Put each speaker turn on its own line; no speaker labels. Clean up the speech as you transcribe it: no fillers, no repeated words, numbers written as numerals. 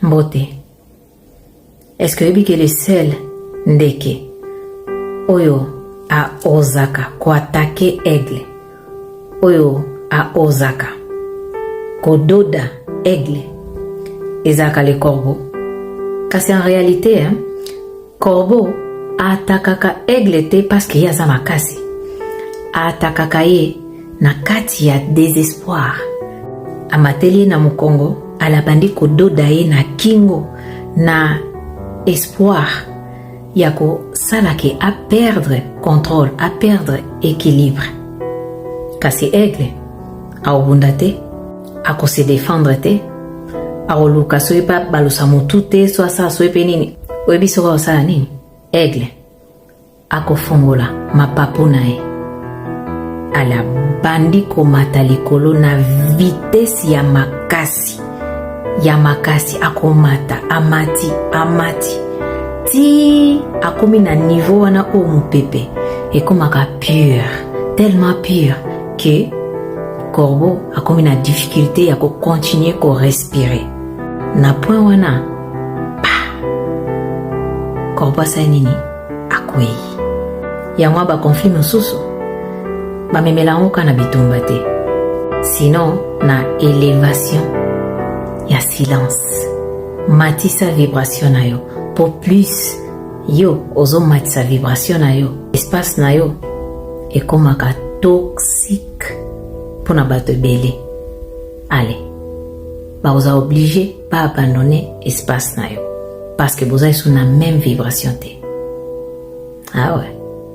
Mbote. Est-ce que ebike le seul ndeke oyo a ozaka ko attaquer aigle? Oyo a ozaka ko doda aigle ezaka le corbeau? Kasi en réalité, corbeau atakaka aigle te parce que yaza makasi. Atakaka ye na kati ya désespoir. Amateli na mukongo alabandi ko doda ye na kingo na espoir ya ko salake a perdre contrôle, a perdre équilibre. Kasi aigle a obunda te, a ko se défendre te, a oluka so epa balusa mutu te, so asa so epe nini. Oyebi soko osala nini? Aigle a ko fongola mapapu na ye. Ala bandi ko mata likolo na vitesse ya makasi. Ya makasi akomata, amati. Ti akomi na niveau wana o mupepe. Ekomaka pur, tellement pur que corbeau akomi na difficulté ya ko continuer ko respirer. Na point wana, corbeau sa nini akwei. Yango ba conflit mosusu. Ba memela ngoka na bitumba te. Sinon na élévation ya silence. Matisa vibration na yo. Pour plus yo ozo matisa vibration na yo. Espace na yo ekomaka toxique pona bato ebele. Allez, ba oza obligé pas abandonner espace na yo parce que boza sous la même vibration te. Ah ouais.